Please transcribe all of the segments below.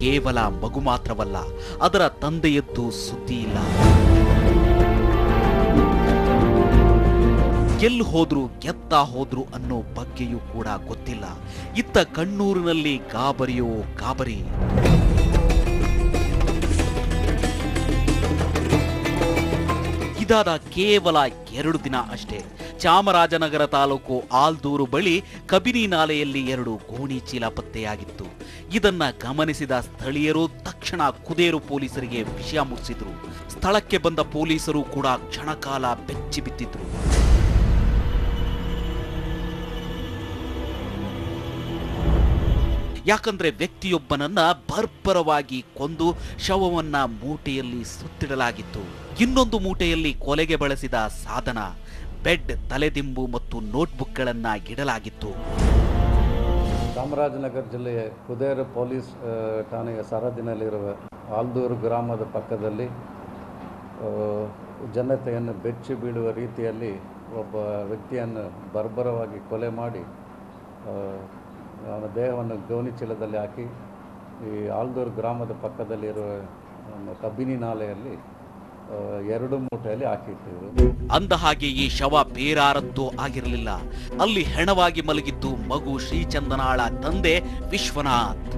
ಕೇವಲ ಮಗು ಮಾತ್ರವಲ್ಲ, ಅದರ ತಂದೆಯದ್ದು ಸುದ್ದಿ ಇಲ್ಲ. ಎಲ್ಲಿ ಹೋದ್ರು ಗೆತ್ತ ಹೋದ್ರು ಅನ್ನೋ ಬಗ್ಗೆಯೂ ಕೂಡ ಗೊತ್ತಿಲ್ಲ. ಇತ್ತ ಕಣ್ಣೂರಿನಲ್ಲಿ ಗಾಬರಿಯೋ ಗಾಬರಿ. ಇದಾದ ಕೇವಲ 2 ದಿನ ಅಷ್ಟೇ ಚಾಮರಾಜನಗರ ತಾಲೂಕು ಆಲ್ದೂರು ಬಳಿ ಕಬಿನಿ ನಾಲೆಯಲ್ಲಿ 2 ಗೋಣಿ ಚೀಲ ಪತ್ತೆಯಾಗಿತ್ತು. ಇದನ್ನ ಗಮನಿಸಿದ ಸ್ಥಳೀಯರು ತಕ್ಷಣ ಕುದೇರು ಪೊಲೀಸರಿಗೆ ವಿಷಯ ಮುಟ್ಟಿಸಿದ್ರು. ಸ್ಥಳಕ್ಕೆ ಬಂದ ಪೊಲೀಸರು ಕೂಡ ಕ್ಷಣಕಾಲ ಬೆಚ್ಚಿ ಬಿದ್ದಿದ್ರು. ಯಾಕಂದ್ರೆ ವ್ಯಕ್ತಿಯೊಬ್ಬನನ್ನ ಬರ್ಬರವಾಗಿ ಕೊಂದು ಶವವನ್ನ ಮೂಟೆಯಲ್ಲಿ ಸುತ್ತಿಡಲಾಗಿತ್ತು. ಇನ್ನೊಂದು ಮೂಟೆಯಲ್ಲಿ ಕೊಲೆಗೆ ಬಳಸಿದ ಸಾಧನ, ಬೆಡ್, ತಲೆದಿಂಬು ಮತ್ತು ನೋಟ್ಬುಕ್ಗಳನ್ನ ಇಡಲಾಗಿತ್ತು. ಚಾಮರಾಜನಗರ ಜಿಲ್ಲೆಯ ಕುದೇರು ಪೊಲೀಸ್ ಠಾಣೆಯ ಸರಹದ್ದಿನಲ್ಲಿರುವ ಆಲ್ದೂರು ಗ್ರಾಮದ ಪಕ್ಕದಲ್ಲಿ ಜನತೆಯನ್ನು ಬೆಚ್ಚಿ ಬೀಳುವ ರೀತಿಯಲ್ಲಿ ಒಬ್ಬ ವ್ಯಕ್ತಿಯನ್ನು ಬರ್ಬರವಾಗಿ ಕೊಲೆ ಮಾಡಿ ಅವನ ದೇಹವನ್ನು ಗೋಣಿ ಚೀಲದಲ್ಲಿ ಹಾಕಿ ಈ ಆಲ್ದೂರು ಗ್ರಾಮದ ಪಕ್ಕದಲ್ಲಿರುವ ಕಬಿನಿ ನಾಲೆಯಲ್ಲಿ 2 ಮೂಟೆಯಲ್ಲಿ ಹಾಕಿಟ್ಟಿದ್ರು. ಅಂದ ಹಾಗೆ ಈ ಶವ ಬೇರಾರದ್ದೂ ಆಗಿರಲಿಲ್ಲ. ಅಲ್ಲಿ ಹೆಣವಾಗಿ ಮಲಗಿದ್ದು ಮಗು ಶ್ರೀಚಂದನಾಳ ತಂದೆ ವಿಶ್ವನಾಥ್.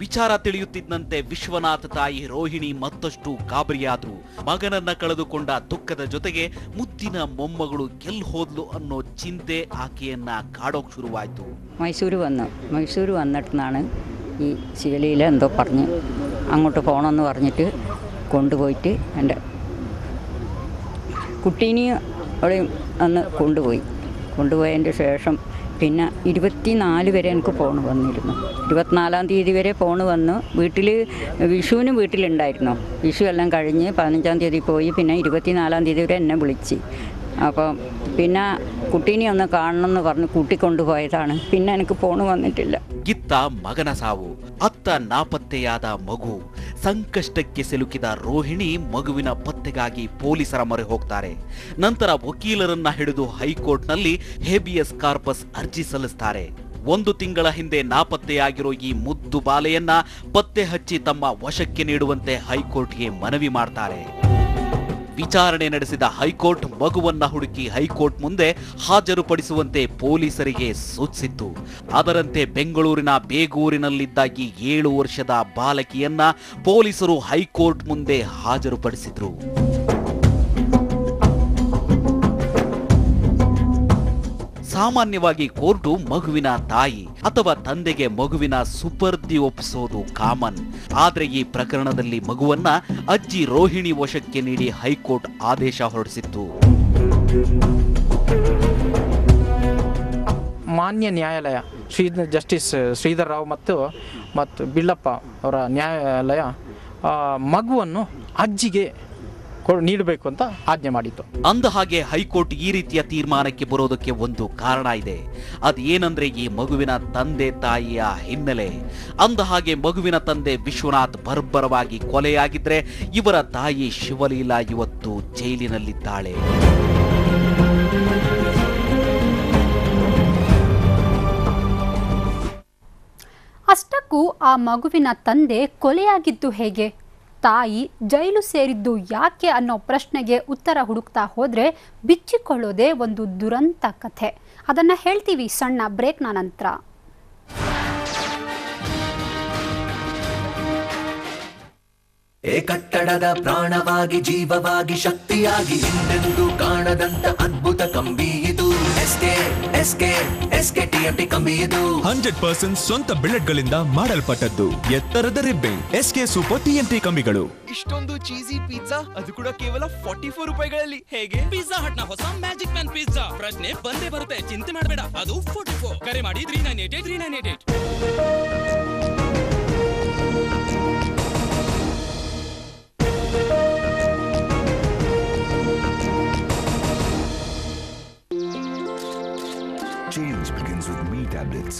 ವಿಚಾರ ತಿಳಿಯುತ್ತಿದ್ದಂತೆ ವಿಶ್ವನಾಥ್ ತಾಯಿ ರೋಹಿಣಿ ಮತ್ತಷ್ಟು ಗಾಬರಿಯಾದ್ರು. ಮಗನನ್ನ ಕಳೆದುಕೊಂಡ ದುಃಖದ ಜೊತೆಗೆ ಮುದ್ದಿನ ಮೊಮ್ಮಗಳು ಎಲ್ಲಿ ಹೋದ್ಲು ಅನ್ನೋ ಚಿಂತೆ ಆಕೆಯನ್ನ കാടോക്ക് ശുരുവായിತು. മൈസൂർ വന്നിട്ടാണ് ഈ ശിവലീല എന്തോ പറഞ്ഞ് അങ്ങോട്ട് പോകണമെന്ന് പറഞ്ഞിട്ട് കൊണ്ടുപോയിട്ട് എൻ്റെ കുട്ടീനെയും അവിടെ അന്ന് കൊണ്ടുപോയതിൻ്റെ ശേഷം പിന്നെ 24 വരെ എനിക്ക് ഫോൺ വന്നിരുന്നു. 24-ാം തീയതി വരെ ഫോൺ വന്നു. വിഷുവിന് വീട്ടിലുണ്ടായിരുന്നു. വിഷു എല്ലാം കഴിഞ്ഞ് 15-ാം തീയതി പോയി. പിന്നെ 24-ാം തീയതി വരെ എന്നെ വിളിച്ച്. അപ്പം പിന്നെ കുട്ടീനെ ഒന്ന് കാണണമെന്ന് പറഞ്ഞ് കൂട്ടിക്കൊണ്ടുപോയതാണ്. പിന്നെ എനിക്ക് ഫോൺ വന്നിട്ടില്ല. ಇತ್ತ ಮಗನ ಸಾವು, ಅತ್ತ ನಾಪತ್ತೆಯಾದ ಮಗು. ಸಂಕಷ್ಟಕ್ಕೆ ಸಿಲುಕಿದ ರೋಹಿಣಿ ಮಗುವಿನ ಪತ್ತೆಗಾಗಿ ಪೊಲೀಸರ ಮೊರೆ ಹೋಗ್ತಾರೆ. ನಂತರ ವಕೀಲರನ್ನ ಹಿಡಿದು ಹೈಕೋರ್ಟ್ನಲ್ಲಿ ಹೇಬಿಯಸ್ ಕಾರ್ಪಸ್ ಅರ್ಜಿ ಸಲ್ಲಿಸ್ತಾರೆ. 1 ತಿಂಗಳ ಹಿಂದೆ ನಾಪತ್ತೆಯಾಗಿರೋ ಈ ಮುದ್ದು ಬಾಲೆಯನ್ನ ಪತ್ತೆ ಹಚ್ಚಿ ತಮ್ಮ ವಶಕ್ಕೆ ನೀಡುವಂತೆ ಹೈಕೋರ್ಟ್ಗೆ ಮನವಿ ಮಾಡ್ತಾರೆ. ವಿಚಾರಣೆ ನಡೆಸಿದ ಹೈಕೋರ್ಟ್ ಮಗುವನ್ನ ಹುಡುಕಿ ಹೈಕೋರ್ಟ್ ಮುಂದೆ ಹಾಜರುಪಡಿಸುವಂತೆ ಪೊಲೀಸರಿಗೆ ಸೂಚಿಸಿತ್ತು. ಅದರಂತೆ ಬೆಂಗಳೂರಿನ ಬೇಗೂರಿನಲ್ಲಿದ್ದ ಈ 7 ವರ್ಷದ ಬಾಲಕಿಯನ್ನ ಪೊಲೀಸರು ಹೈಕೋರ್ಟ್ ಮುಂದೆ ಹಾಜರುಪಡಿಸಿದ್ರು. ಸಾಮಾನ್ಯವಾಗಿ ಕೋರ್ಟು ಮಗುವಿನ ತಾಯಿ ಅಥವಾ ತಂದೆಗೆ ಮಗುವಿನ ಸುಪರ್ದಿ ಒಪ್ಪಿಸೋದು ಕಾಮನ್. ಆದ್ರೆ ಈ ಪ್ರಕರಣದಲ್ಲಿ ಮಗುವನ್ನ ಅಜ್ಜಿ ರೋಹಿಣಿ ವಶಕ್ಕೆ ನೀಡಿ ಹೈಕೋರ್ಟ್ ಆದೇಶ ಹೊರಡಿಸಿತ್ತು. ಮಾನ್ಯ ನ್ಯಾಯಾಲಯ ಜಸ್ಟಿಸ್ ಶ್ರೀಧರ್ ರಾವ್ ಮತ್ತು ಬಿಳ್ಳಪ್ಪ ಅವರ ನ್ಯಾಯಾಲಯ ಮಗುವನ್ನು ಅಜ್ಜಿಗೆ ನೀಡಬೇಕು ಅಂತ ಆಜ್ಞೆ ಮಾಡಿತ್ತು. ಅಂದ ಹಾಗೆ ಹೈಕೋರ್ಟ್ ಈ ರೀತಿಯ ತೀರ್ಮಾನಕ್ಕೆ ಬರೋದಕ್ಕೆ ಒಂದು ಕಾರಣ ಇದೆ. ಅದೇನಂದ್ರೆ ಈ ಮಗುವಿನ ತಂದೆ ತಾಯಿಯ ಹಿನ್ನೆಲೆ. ಅಂದ ಹಾಗೆ ಮಗುವಿನ ತಂದೆ ವಿಶ್ವನಾಥ್ ಬರ್ಬರವಾಗಿ ಕೊಲೆಯಾಗಿದ್ರೆ ಇವರ ತಾಯಿ ಶಿವಲೀಲಾ ಇವತ್ತು ಜೈಲಿನಲ್ಲಿದ್ದಾಳೆ. ಅಷ್ಟಕ್ಕೂ ಆ ಮಗುವಿನ ತಂದೆ ಕೊಲೆಯಾಗಿದ್ದು ಹೇಗೆ? ತಾಯಿ ಜೈಲು ಸೇರಿದ್ದು ಯಾಕೆ ಅನ್ನೋ ಪ್ರಶ್ನೆಗೆ ಉತ್ತರ ಹುಡುಕ್ತಾ ಹೋದ್ರೆ ಬಿಚ್ಚಿಕೊಳ್ಳೋದೇ ಒಂದು ದುರಂತ ಕಥೆ. ಅದನ್ನ ಹೇಳ್ತೀವಿ ಸಣ್ಣ ಬ್ರೇಕ್ನ ನಂತರ. ಕಟ್ಟಡದ ಪ್ರಾಣವಾಗಿ ಜೀವವಾಗಿ ಶಕ್ತಿಯಾಗಿ ಹಿಂದೆಂದೂ ಕಾಣದಂತ ಅದ್ಭುತ ಕಂಬಿ ಇದು. ಎಸ್ಕೆ ಟಿಎಂಟಿ ಕಂಬಿ ಇದು 100% ಸ್ವಂತ ಬಿಲ್ಲೆಟ್ಗಳಿಂದ ಮಾಡಲ್ಪಟ್ಟದ್ದು. ಎತ್ತರದ ರಿಬ್ಬಿಂಗ್ ಎಸ್ಕೆ ಸೂಪರ್ ಟಿಎಂಟಿ ಕಂಬಿಗಳು. ಇಷ್ಟೊಂದು ಚೀಸಿ ಪಿಜ್ಜಾ, ಅದು ಕೂಡ ಕೇವಲ 44 ರೂಪಾಯಿಗಳಲ್ಲಿ. ಹೇಗೆ? ಪಿಜ್ಜಾ ಹಟ್ ನ ಹೊಸ ಮ್ಯಾಜಿಕ್ ಮ್ಯಾನ್ ಪಿಜ್ಜಾ ಪ್ರಶ್ನೆ ಬಂದೇ ಬರುತ್ತೆ, ಚಿಂತೆ ಮಾಡಬೇಡ. ಅದು 44. ಕರೆ ಮಾಡಿ 3988. Change begins with me tablets.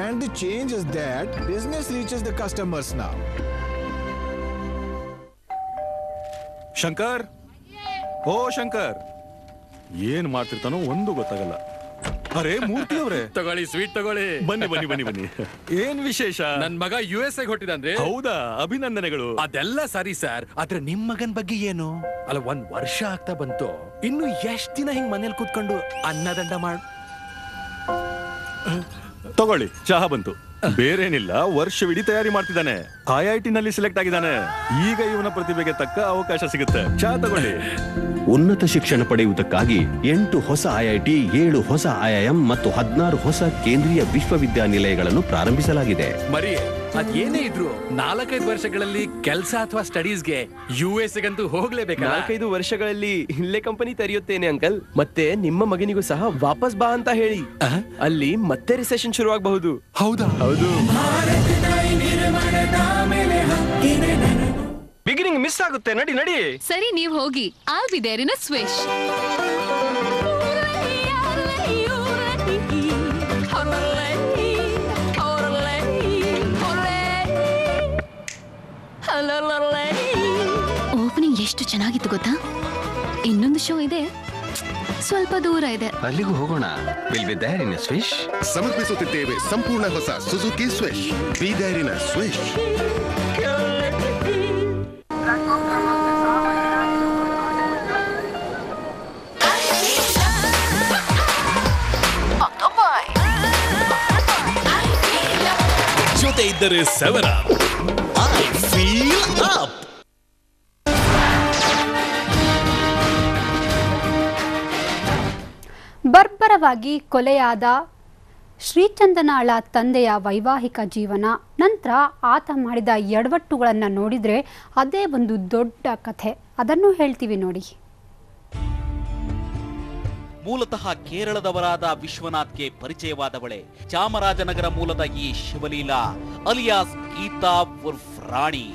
And the change is that business reaches the customers now. Shankar? Oh, Shankar. ಏನ್ ಮಾಡ್ತಿರ್ತಾನೋ ಒಂದು ಗೊತ್ತಾಗಲ್ಲ. ಅರೆ ಮೂರ್ತಿ ಅವರೇ, ತಗೊಳ್ಳಿ ಸ್ವೀಟ್ ತಗೊಳ್ಳಿ. ಬನ್ನಿ ಬನ್ನಿ ಬನ್ನಿ ಬನ್ನಿ. ಏನ್ ವಿಶೇಷ? ನನ್ ಮಗ USA ಹೊಟ್ಟಿದಂದ್ರೆ. ಹೌದಾ? ಅಭಿನಂದನೆಗಳು. ಅದೆಲ್ಲ ಸರಿ ಸರ್, ಆದ್ರೆ ನಿಮ್ ಮಗನ್ ಬಗ್ಗೆ ಏನು? ಅಲ್ಲ, 1 ವರ್ಷ ಆಗ್ತಾ ಬಂತು, ಇನ್ನು ಎಷ್ಟ್ ದಿನ ಹಿಂಗ್ ಮನೇಲಿ ಕೂತ್ಕೊಂಡು ಅನ್ನದಂಡ ಮಾಡ್. ತಗೊಳ್ಳಿ, ಚಹಾ ಬಂತು. ಬೇರೇನಿಲ್ಲ, ವರ್ಷವಿಡೀ ತಯಾರಿ ಮಾಡ್ತಿದ್ದಾನೆ. IIT ನಲ್ಲಿ ಸೆಲೆಕ್ಟ್ ಆಗಿದ್ದಾನೆ. ಈಗ ಇವನ ಪ್ರತಿಭೆಗೆ ತಕ್ಕ ಅವಕಾಶ ಸಿಗುತ್ತೆ. ಚಹಾ ತಗೊಳ್ಳಿ. ಉನ್ನತ ಶಿಕ್ಷಣ ಪಡೆಯುವುದಕ್ಕಾಗಿ 8 ಹೊಸ IIT, 7 ಹೊಸ IIM ಮತ್ತು 16 ಹೊಸ ಕೇಂದ್ರೀಯ ವಿಶ್ವವಿದ್ಯಾನಿಲಯಗಳನ್ನು ಪ್ರಾರಂಭಿಸಲಾಗಿದೆ. ಮರಿ ಅದೇನೇ ಇದ್ರು 4-5 ವರ್ಷಗಳಲ್ಲಿ ಕೆಲಸ ಅಥವಾ ಸ್ಟಡೀಸ್ಗೆ USA-ಗಂತೂ ಹೋಗ್ಲೇಬೇಕಲ್ಲ. 4-5 ವರ್ಷಗಳಲ್ಲಿ ಇಲ್ಲೇ ಕಂಪನಿ ತೆರೆಯುತ್ತೇನೆ ಅಂಕಲ್. ಮತ್ತೆ ನಿಮ್ಮ ಮಗನಿಗೂ ಸಹ ವಾಪಸ್ ಬಾ ಅಂತ ಹೇಳಿ. ಅಲ್ಲಿ ಮತ್ತೆ ರಿಸೆಷನ್ ಶುರುವಾಗಬಹುದು. ಹೌದಾ? ಹೌದು. ಬಿಗಿನಿಂಗ್ ಮಿಸ್ ಆಗುತ್ತೆ. ನಡಿ ನಡಿ. ಸರಿ, ನೀವ್ ಹೋಗಿ. I'll be there in a swish. Opening ಎಷ್ಟು ಚೆನ್ನಾಗಿತ್ತು ಗೊತ್ತಾ? ಇನ್ನೊಂದು ಶೋ ಇದೆ, ಸ್ವಲ್ಪ ದೂರ ಇದೆ. ಅಲ್ಲಿಗೂ ಹೋಗೋಣ. We'll be there in a swish. ಸಮರ್ಪಿಸುತ್ತಿದ್ದೇವೆ ಸಂಪೂರ್ಣ ಹೊಸ Suzuki Swish. Be there in a swish. ಜೊತೆ ಇದ್ದರೆ 7 Up. I feel up. ಬರ್ಬರವಾಗಿ ಕೊಲೆಯಾದ ಶ್ರೀಚಂದನಾಳ ತಂದೆಯ ವೈವಾಹಿಕ ಜೀವನ, ನಂತರ ಆತ ಮಾಡಿದ ಎಡವಟ್ಟುಗಳನ್ನು ನೋಡಿದರೆ ಅದೇ ಒಂದು ದೊಡ್ಡ ಕಥೆ. ಅದನ್ನು ಹೇಳ್ತೀವಿ ನೋಡಿ. ಮೂಲತಃ ಕೇರಳದವರಾದ ವಿಶ್ವನಾಥ್ಗೆ ಪರಿಚಯವಾದವಳೆ ಚಾಮರಾಜನಗರ ಮೂಲದ ಈ ಶಿವಲೀಲಾ ಅಲಿಯಾಸ್ ಗೀತಾ ಉರ್ಫ್ ರಾಣಿ.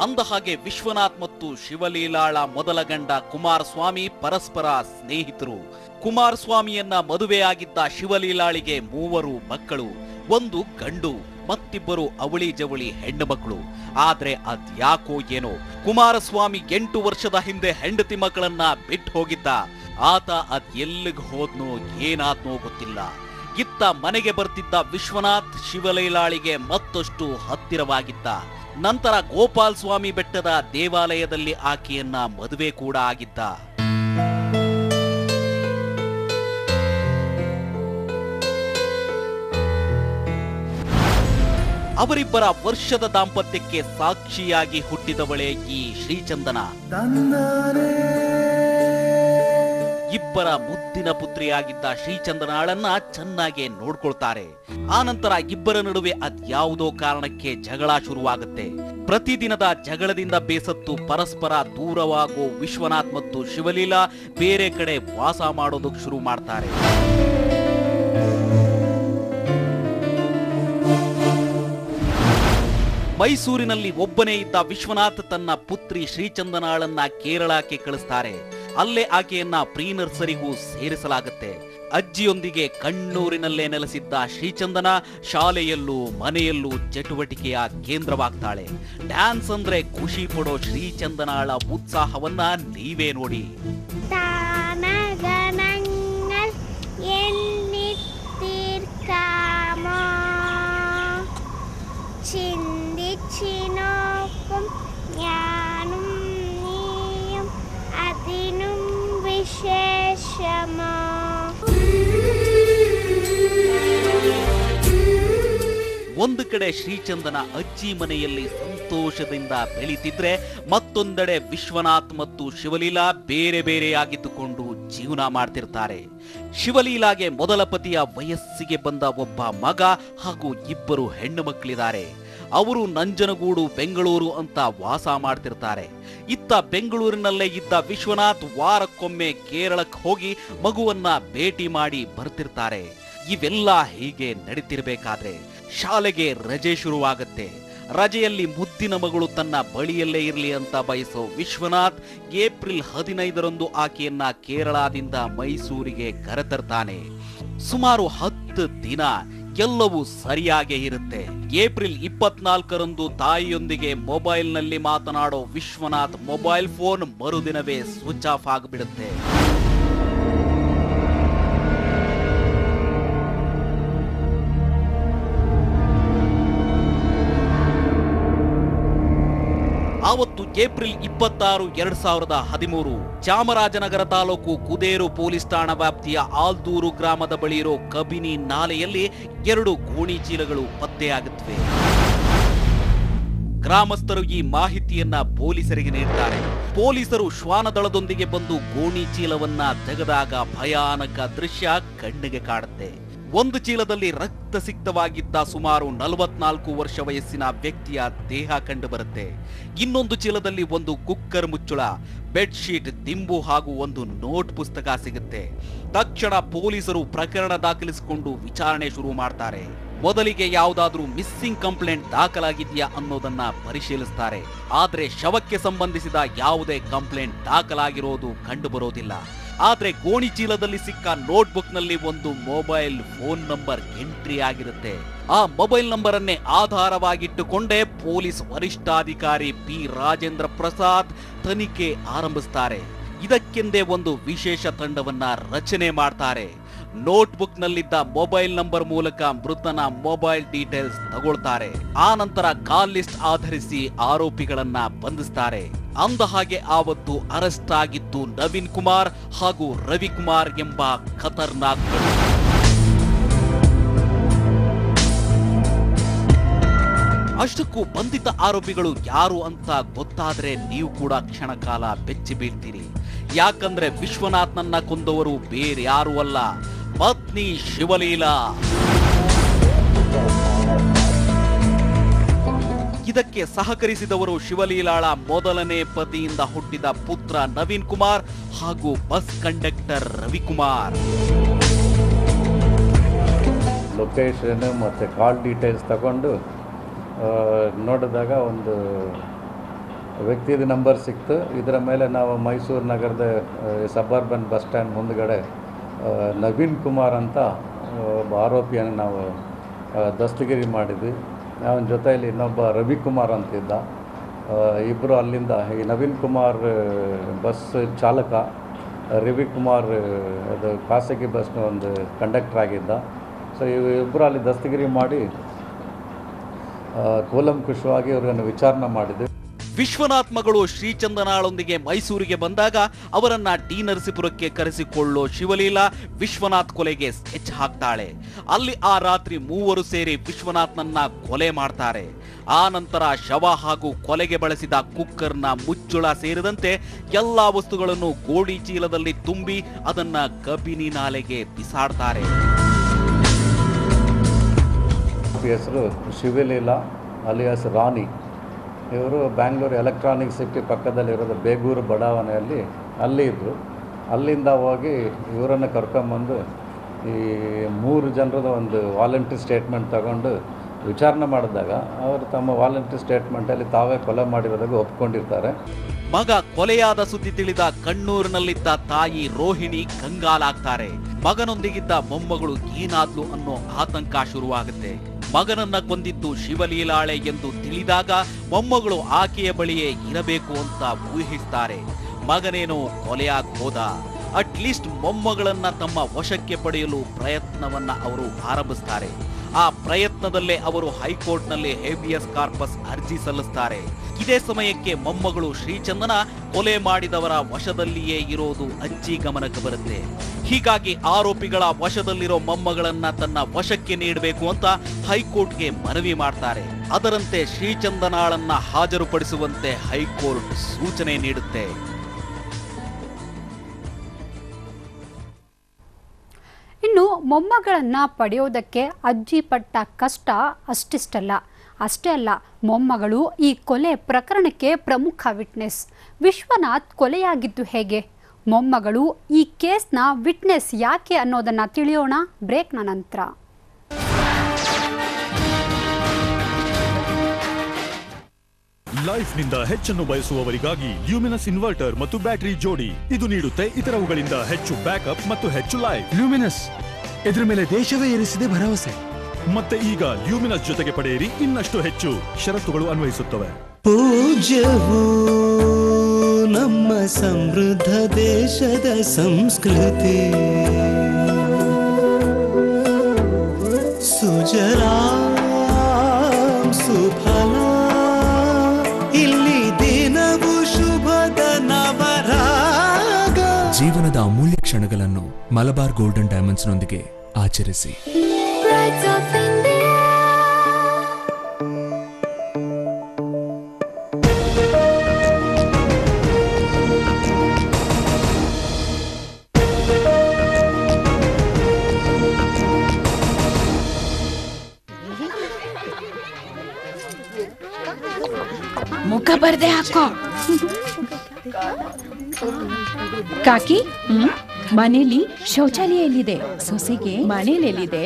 ಅಂದಹಾಗೆ ವಿಶ್ವನಾಥ್ ಮತ್ತು ಶಿವಲೀಲಾಳ ಮೊದಲ ಗಂಡ ಕುಮಾರಸ್ವಾಮಿ ಪರಸ್ಪರ ಸ್ನೇಹಿತರು. ಕುಮಾರಸ್ವಾಮಿಯನ್ನ ಮದುವೆಯಾಗಿದ್ದ ಶಿವಲೀಲಾಳಿಗೆ 3 ಮಕ್ಕಳು, 1 ಗಂಡು ಮತ್ತಿಬ್ಬರು ಅವಳಿ ಜವಳಿ ಹೆಣ್ಣು ಮಕ್ಕಳು. ಆದ್ರೆ ಅದ್ಯಾಕೋ ಏನೋ ಕುಮಾರಸ್ವಾಮಿ 8 ವರ್ಷದ ಹಿಂದೆ ಹೆಂಡತಿ ಮಕ್ಕಳನ್ನ ಬಿಟ್ಟು ಹೋಗಿದ್ದ. ಆತ ಎಲ್ಲಿಗೆ ಹೋದ್ನೋ ಏನಾದ್ನೋ ಗೊತ್ತಿಲ್ಲ. ಇತ್ತ ಮನೆಗೆ ಬರ್ತಿದ್ದ ವಿಶ್ವನಾಥ್ ಶಿವಲೀಲಾಳಿಗೆ ಮತ್ತಷ್ಟು ಹತ್ತಿರವಾಗಿದ್ದ. ನಂತರ ಗೋಪಾಲ್ ಸ್ವಾಮಿ ಬೆಟ್ಟದ ದೇವಾಲಯದಲ್ಲಿ ಆಕೆಯನ್ನ ಮದುವೆ ಕೂಡ ಆಗಿದ್ದ. ಅವರಿಬ್ಬರ ವರ್ಷದ ದಾಂಪತ್ಯಕ್ಕೆ ಸಾಕ್ಷಿಯಾಗಿ ಹುಟ್ಟಿದವಳೇ ಈ ಶ್ರೀಚಂದನ. ಇಬ್ಬರ ಮುದ್ದಿನ ಪುತ್ರಿಯಾಗಿದ್ದ ಶ್ರೀಚಂದನಾಳನ್ನ ಚೆನ್ನಾಗಿ ನೋಡ್ಕೊಳ್ತಾರೆ. ಆನಂತರ ಇಬ್ಬರ ನಡುವೆ ಅದ್ಯಾವುದೋ ಕಾರಣಕ್ಕೆ ಜಗಳ ಶುರುವಾಗುತ್ತೆ. ಪ್ರತಿದಿನದ ಜಗಳದಿಂದ ಬೇಸತ್ತು ಪರಸ್ಪರ ದೂರವಾಗೋ ವಿಶ್ವನಾಥ್ ಮತ್ತು ಶಿವಲೀಲಾ ಬೇರೆ ಕಡೆ ವಾಸ ಮಾಡೋದಕ್ಕೆ ಶುರು ಮಾಡ್ತಾರೆ. ಮೈಸೂರಿನಲ್ಲಿ ಒಬ್ಬನೇ ಇದ್ದ ವಿಶ್ವನಾಥ್ ತನ್ನ ಪುತ್ರಿ ಶ್ರೀಚಂದನಾಳನ್ನ ಕೇರಳಕ್ಕೆ ಕಳಿಸ್ತಾರೆ. ಅಲ್ಲೇ ಆಕೆಯನ್ನ ಪ್ರೀ ನರ್ಸರಿಗೂ ಸೇರಿಸಲಾಗುತ್ತೆ. ಅಜ್ಜಿಯೊಂದಿಗೆ ಕಣ್ಣೂರಿನಲ್ಲೇ ನೆಲೆಸಿದ್ದ ಶ್ರೀಚಂದನ ಶಾಲೆಯಲ್ಲೂ ಮನೆಯಲ್ಲೂ ಚಟುವಟಿಕೆಯ ಕೇಂದ್ರವಾಗ್ತಾಳೆ. ಡ್ಯಾನ್ಸ್ ಅಂದ್ರೆ ಖುಷಿ ಪಡೋ ಶ್ರೀಚಂದನಾಳ ಉತ್ಸಾಹವನ್ನ ನೀವೇ ನೋಡಿ. ಒಂದು ಕಡೆ ಶ್ರೀಚಂದನ ಅಜ್ಜಿ ಮನೆಯಲ್ಲಿ ಸಂತೋಷದಿಂದ ಬೆಳೀತಿದ್ರೆ, ಮತ್ತೊಂದೆಡೆ ವಿಶ್ವನಾಥ್ ಮತ್ತು ಶಿವಲೀಲಾ ಬೇರೆ ಬೇರೆಯಾಗಿದ್ದುಕೊಂಡು ಜೀವನ ಮಾಡ್ತಿರ್ತಾರೆ. ಶಿವಲೀಲಾಗೆ ಮೊದಲ ಪತಿಯ ವಯಸ್ಸಿಗೆ ಬಂದ ಒಬ್ಬ ಮಗ ಹಾಗೂ 2 ಹೆಣ್ಣು ಮಕ್ಕಳಿದ್ದಾರೆ. ಅವರು ನಂಜನಗೂಡು, ಬೆಂಗಳೂರು ಅಂತ ವಾಸ ಮಾಡ್ತಿರ್ತಾರೆ. ಇತ್ತ ಬೆಂಗಳೂರಿನಲ್ಲೇ ಇದ್ದ ವಿಶ್ವನಾಥ್ ವಾರಕ್ಕೊಮ್ಮೆ ಕೇರಳಕ್ಕೆ ಹೋಗಿ ಮಗುವನ್ನ ಭೇಟಿ ಮಾಡಿ ಬರ್ತಿರ್ತಾರೆ. ಇವೆಲ್ಲ ಹೀಗೆ ನಡೀತಿರ್ಬೇಕಾದ್ರೆ ಶಾಲೆಗೆ ರಜೆ ಶುರುವಾಗುತ್ತೆ. ರಜೆಯಲ್ಲಿ ಮುದ್ದಿನ ಮಗಳು ತನ್ನ ಬಳಿಯಲ್ಲೇ ಇರಲಿ ಅಂತ ಬಯಸೋ ವಿಶ್ವನಾಥ್ ಏಪ್ರಿಲ್ 15ರಂದು ಆಕೆಯನ್ನ ಕೇರಳದಿಂದ ಮೈಸೂರಿಗೆ ಕರೆತರ್ತಾನೆ. ಸುಮಾರು 10 ದಿನ ಎಲ್ಲವೂ ಸರಿಯಾಗೇ ಇರುತ್ತೆ. ಏಪ್ರಿಲ್ 24ರಂದು ತಾಯಿಯೊಂದಿಗೆ ಮೊಬೈಲ್ನಲ್ಲಿ ಮಾತನಾಡೋ ವಿಶ್ವನಾಥ್ ಮೊಬೈಲ್ ಫೋನ್ ಮರುದಿನವೇ ಸ್ವಿಚ್ ಆಫ್ ಆಗಿಬಿಡುತ್ತೆ. ಆವತ್ತು ಏಪ್ರಿಲ್ 26, 2013 ಚಾಮರಾಜನಗರ ತಾಲೂಕು ಕುದೇರು ಪೊಲೀಸ್ ಠಾಣಾ ವ್ಯಾಪ್ತಿಯ ಆಲ್ದೂರು ಗ್ರಾಮದ ಬಳಿ ಇರೋ ಕಬಿನಿ ನಾಲೆಯಲ್ಲಿ 2 ಗೋಣಿ ಚೀಲಗಳು ಪತ್ತೆಯಾಗುತ್ತವೆ. ಗ್ರಾಮಸ್ಥರು ಈ ಮಾಹಿತಿಯನ್ನ ಪೊಲೀಸರಿಗೆ ನೀಡುತ್ತಾರೆ. ಪೊಲೀಸರು ಶ್ವಾನದಳದೊಂದಿಗೆ ಬಂದು ಗೋಣಿ ಚೀಲವನ್ನ ತೆಗೆದಾಗ ಭಯಾನಕ ದೃಶ್ಯ ಕಣ್ಣಿಗೆ ಕಾಡುತ್ತೆ. ಒಂದು ಚೀಲದಲ್ಲಿ ರಕ್ತಸಿಕ್ತವಾಗಿದ್ದ ಸುಮಾರು 44 ವರ್ಷ ವಯಸ್ಸಿನ ವ್ಯಕ್ತಿಯ ದೇಹ ಕಂಡು ಬರುತ್ತೆ. ಇನ್ನೊಂದು ಚೀಲದಲ್ಲಿ ಒಂದು ಕುಕ್ಕರ್ ಮುಚ್ಚಳ, ಬೆಡ್ಶೀಟ್, ದಿಂಬು ಹಾಗೂ ಒಂದು ನೋಟ್ ಪುಸ್ತಕ ಸಿಗುತ್ತೆ. ತಕ್ಷಣ ಪೊಲೀಸರು ಪ್ರಕರಣ ದಾಖಲಿಸಿಕೊಂಡು ವಿಚಾರಣೆ ಶುರು ಮಾಡ್ತಾರೆ. ಮೊದಲಿಗೆ ಯಾವುದಾದ್ರೂ ಮಿಸ್ಸಿಂಗ್ ಕಂಪ್ಲೇಂಟ್ ದಾಖಲಾಗಿದೆಯಾ ಅನ್ನೋದನ್ನ ಪರಿಶೀಲಿಸ್ತಾರೆ. ಆದ್ರೆ ಶವಕ್ಕೆ ಸಂಬಂಧಿಸಿದ ಯಾವುದೇ ಕಂಪ್ಲೇಂಟ್ ದಾಖಲಾಗಿರೋದು ಕಂಡು ಬರೋದಿಲ್ಲ. ಆದ್ರೆ ಗೋಣಿ ಚೀಲದಲ್ಲಿ ಸಿಕ್ಕ ನೋಟ್ಬುಕ್ ನಲ್ಲಿ ಒಂದು ಮೊಬೈಲ್ ಫೋನ್ ನಂಬರ್ ಎಂಟ್ರಿ ಆಗಿರುತ್ತೆ. ಆ ಮೊಬೈಲ್ ನಂಬರ್ ಅನ್ನೇ ಆಧಾರವಾಗಿಟ್ಟುಕೊಂಡೇ ಪೊಲೀಸ್ ವರಿಷ್ಠಾಧಿಕಾರಿ ಪಿ ರಾಜೇಂದ್ರ ಪ್ರಸಾದ್ ತನಿಖೆ ಆರಂಭಿಸ್ತಾರೆ. ಇದಕ್ಕೆಂದೇ ಒಂದು ವಿಶೇಷ ತಂಡವನ್ನ ರಚನೆ ಮಾಡ್ತಾರೆ. ನೋಟ್ಬುಕ್ ನಲ್ಲಿದ್ದ ಮೊಬೈಲ್ ನಂಬರ್ ಮೂಲಕ ಮೃತನ ಮೊಬೈಲ್ ಡೀಟೇಲ್ಸ್ ತಗೊಳ್ತಾರೆ. ಆ ನಂತರ ಕಾಲ್ ಲಿಸ್ಟ್ ಆಧರಿಸಿ ಆರೋಪಿಗಳನ್ನ ಬಂಧಿಸ್ತಾರೆ. ಅಂದ ಹಾಗೆ ಆವತ್ತು ಅರೆಸ್ಟ್ ಆಗಿದ್ದು ನವೀನ್ ಕುಮಾರ್ ಹಾಗೂ ರವಿಕುಮಾರ್ ಎಂಬ ಖತರ್ನಾಕ್ಗಳು. ಅಷ್ಟಕ್ಕೂ ಬಂಧಿತ ಆರೋಪಿಗಳು ಯಾರು ಅಂತ ಗೊತ್ತಾದ್ರೆ ನೀವು ಕೂಡ ಕ್ಷಣಕಾಲ ಬೆಚ್ಚಿ ಬೀಳ್ತೀರಿ. ಯಾಕಂದ್ರೆ ವಿಶ್ವನಾಥ್ನನ್ನ ಕೊಂದವರು ಬೇರೆ ಯಾರು ಅಲ್ಲ, ಪತ್ನಿ ಶಿವಲೀಲಾ. ಇದಕ್ಕೆ ಸಹಕರಿಸಿದವರು ಶಿವಲೀಲಾಳ ಮೊದಲನೇ ಪತಿಯಿಂದ ಹುಟ್ಟಿದ ಪುತ್ರ ನವೀನ್ ಕುಮಾರ್ ಹಾಗೂ ಬಸ್ ಕಂಡಕ್ಟರ್ ರವಿಕುಮಾರ್. ಲೊಕೇಶನ್ ಮತ್ತು ಕಾಲ್ ಡೀಟೇಲ್ಸ್ ತಗೊಂಡು ನೋಡಿದಾಗ ಒಂದು ವ್ಯಕ್ತಿದ ನಂಬರ್ ಸಿಕ್ತು. ಇದರ ಮೇಲೆ ನಾವು ಮೈಸೂರು ನಗರದ ಸಬರ್ಬನ್ ಬಸ್ ಸ್ಟ್ಯಾಂಡ್ ಮುಂದುಗಡೆ ನವೀನ್ ಕುಮಾರ್ ಅಂತ ಒಬ್ಬ ಆರೋಪಿಯನ್ನು ನಾವು ದಸ್ತಗಿರಿ ಮಾಡಿದ್ವಿ. ಅವನ ಜೊತೆಯಲ್ಲಿ ಇನ್ನೊಬ್ಬ ರವಿಕುಮಾರ್ ಅಂತಿದ್ದ. ಇಬ್ಬರು ಅಲ್ಲಿಂದ ಈ ನವೀನ್ ಕುಮಾರ್ ಬಸ್ ಚಾಲಕ, ರವಿಕುಮಾರ್ ಅದು ಖಾಸಗಿ ಬಸ್ನ ಒಂದು ಕಂಡಕ್ಟರ್ ಆಗಿದ್ದ. ಸೊ ಇಬ್ಬರು ಅಲ್ಲಿ ದಸ್ತಗಿರಿ ಮಾಡಿ ಕೂಲಂಕುಷವಾಗಿ ಅವರನ್ನು ವಿಚಾರಣೆ ಮಾಡಿದ್ವಿ. ವಿಶ್ವನಾಥ್ ಮಗಳು ಶ್ರೀಚಂದನಾಳೊಂದಿಗೆ ಮೈಸೂರಿಗೆ ಬಂದಾಗ ಅವರನ್ನ ಟಿ ನರಸೀಪುರಕ್ಕೆ ಕರೆಸಿಕೊಳ್ಳೋ ಶಿವಲೀಲಾ ವಿಶ್ವನಾಥ್ ಕೊಲೆಗೆ ಸ್ಕೆಚ್ ಹಾಕ್ತಾಳೆ. ಅಲ್ಲಿ ಆ ರಾತ್ರಿ ಮೂವರು ಸೇರಿ ವಿಶ್ವನಾಥ್ನನ್ನ ಕೊಲೆ ಮಾಡ್ತಾರೆ. ಆ ನಂತರ ಶವ ಹಾಗೂ ಕೊಲೆಗೆ ಬಳಸಿದ ಕುಕ್ಕರ್ನ ಮುಚ್ಚಳ ಸೇರಿದಂತೆ ಎಲ್ಲಾ ವಸ್ತುಗಳನ್ನು ಗೋಣಿ ಚೀಲದಲ್ಲಿ ತುಂಬಿ ಅದನ್ನ ಕಬಿನಿ ನಾಲೆಗೆ ಬಿಸಾಡ್ತಾರೆ. ಹೆಸರು ಶಿವಲೀಲಾ ಅಲಿಯಾಸ್ ರಾಣಿ. ಇವರು ಬ್ಯಾಂಗ್ಳೂರು ಎಲೆಕ್ಟ್ರಾನಿಕ್ ಸಿಟಿ ಪಕ್ಕದಲ್ಲಿರೋದು ಬೇಗೂರು ಬಡಾವಣೆಯಲ್ಲಿ ಅಲ್ಲಿ ಇದ್ದರು. ಅಲ್ಲಿಂದ ಹೋಗಿ ಇವರನ್ನು ಕರ್ಕೊಂಬಂದು ಈ 3 ಜನರದ ಒಂದು ವಾಲಂಟ್ರಿ ಸ್ಟೇಟ್ಮೆಂಟ್ ತಗೊಂಡು ವಿಚಾರಣೆ ಮಾಡಿದಾಗ ಅವರು ತಮ್ಮ ವಾಲಂಟ್ರಿ ಸ್ಟೇಟ್ಮೆಂಟಲ್ಲಿ ತಾವೇ ಕೊಲೆ ಮಾಡಿರೋದಾಗ ಒಪ್ಕೊಂಡಿರ್ತಾರೆ. ಮಗ ಕೊಲೆಯಾದ ಸುದ್ದಿ ತಿಳಿದ ಕಣ್ಣೂರಿನಲ್ಲಿದ್ದ ತಾಯಿ ರೋಹಿಣಿ ಕಂಗಾಲಾಗ್ತಾರೆ. ಮಗನೊಂದಿಗಿದ್ದ ಮೊಮ್ಮಗಳು ಏನಾದ್ಲು ಅನ್ನೋ ಆತಂಕ ಶುರುವಾಗುತ್ತೆ. ಮಗನನ್ನ ಕೊಂದಿದ್ದು ಶಿವಲೀಲಾಳೆ ಎಂದು ತಿಳಿದಾಗ ಮೊಮ್ಮಗಳು ಆಕೆಯ ಬಳಿಯೇ ಇರಬೇಕು ಅಂತ ಊಹಿಸ್ತಾರೆ. ಮಗನೇನೋ ಕೊಲೆಯಾಗಿ ಹೋದ. ಅಟ್ಲೀಸ್ಟ್ ಮೊಮ್ಮಗಳನ್ನ ತಮ್ಮ ವಶಕ್ಕೆ ಪಡೆಯಲು ಪ್ರಯತ್ನವನ್ನ ಅವರು ಆರಂಭಿಸ್ತಾರೆ. ಆ ಪ್ರಯತ್ನದಲ್ಲೇ ಅವರು ಹೈಕೋರ್ಟ್ನಲ್ಲಿ ಹೇಬಿಯಸ್ ಕಾರ್ಪಸ್ ಅರ್ಜಿ ಸಲ್ಲಿಸ್ತಾರೆ. ಇದೇ ಸಮಯಕ್ಕೆ ಮೊಮ್ಮಗಳು ಶ್ರೀಚಂದನ ಕೊಲೆ ಮಾಡಿದವರ ವಶದಲ್ಲಿಯೇ ಇರೋದು ಅಜ್ಜಿ ಗಮನಕ್ಕೆ ಬರುತ್ತೆ. ಹೀಗಾಗಿ ಆರೋಪಿಗಳ ವಶದಲ್ಲಿರೋ ಮೊಮ್ಮಗಳನ್ನ ತನ್ನ ವಶಕ್ಕೆ ನೀಡಬೇಕು ಅಂತ ಹೈಕೋರ್ಟ್ಗೆ ಮನವಿ ಮಾಡ್ತಾರೆ. ಅದರಂತೆ ಶ್ರೀಚಂದನಾಳನ್ನ ಹಾಜರುಪಡಿಸುವಂತೆ ಹೈಕೋರ್ಟ್ ಸೂಚನೆ ನೀಡುತ್ತೆ. ಇನ್ನು ಮೊಮ್ಮಗಳನ್ನ ಪಡೆಯೋದಕ್ಕೆ ಅಜ್ಜಿ ಪಟ್ಟ ಕಷ್ಟ ಅಷ್ಟೇ ಅಲ್ಲ, ಮೊಮ್ಮಗಳು ಈ ಕೊಲೆ ಪ್ರಕರಣಕ್ಕೆ ಪ್ರಮುಖ ವಿಟ್ನೆಸ್. ವಿಶ್ವನಾಥ್ ಕೊಲೆಯಾಗಿದ್ದು ಹೇಗೆ, ಮೊಮ್ಮಗಳು ಈ ಕೇಸ್ನ ವಿಟ್ನೆಸ್ ಯಾಕೆ ಅನ್ನೋದನ್ನ ತಿಳಿಯೋಣ ಬ್ರೇಕ್ನ ನಂತರ. ಲೈಫ್ನಿಂದ ಹೆಚ್ಚನ್ನು ಬಯಸುವವರಿಗಾಗಿ ಲ್ಯೂಮಿನಸ್ ಇನ್ವರ್ಟರ್ ಮತ್ತು ಬ್ಯಾಟರಿ ಜೋಡಿ. ಇದು ನೀಡುತ್ತೆ ಇತರವುಗಳಿಂದ ಹೆಚ್ಚು ಬ್ಯಾಕಪ್ ಮತ್ತು ಹೆಚ್ಚು ಲೈಫ್. ಲ್ಯೂಮಿನಸ್, ಇದರ ಮೇಲೆ ದೇಶವೇ ಇರಿಸಿದೆ ಭರವಸೆ. ಮತ್ತೆ ಈಗ ಲ್ಯೂಮಿನಸ್ ಜೊತೆಗೆ ಪಡೆಯಿರಿ ಇನ್ನಷ್ಟು ಹೆಚ್ಚು. ಷರತ್ತುಗಳು ಅನ್ವಯಿಸುತ್ತವೆ. ಪೂಜ್ಯವು ನಮ್ಮ ಸಮೃದ್ಧ ದೇಶದ ಸಂಸ್ಕೃತಿ, ಸುಜಲಾಂ ಸುಫಲ, ಇಲ್ಲಿ ದಿನವು ಶುಭದ ನವರಾಗ. ಜೀವನದ ಅಮೂಲ್ಯ ಕ್ಷಣಗಳನ್ನು ಮಲಬಾರ್ ಗೋಲ್ಡನ್ ಡೈಮಂಡ್ಸ್ನೊಂದಿಗೆ ಆಚರಿಸಿ. ಮುಖ ಬರ್ದೆ ಹಾಕೋ. ಕಾಕಿ, ಮನೇಲಿ ಶೌಚಾಲಯ ಎಲ್ಲಿದೆ? ಸೊಸೆಗೆ ಮನೇಲಿ ಎಲ್ಲಿದೆ?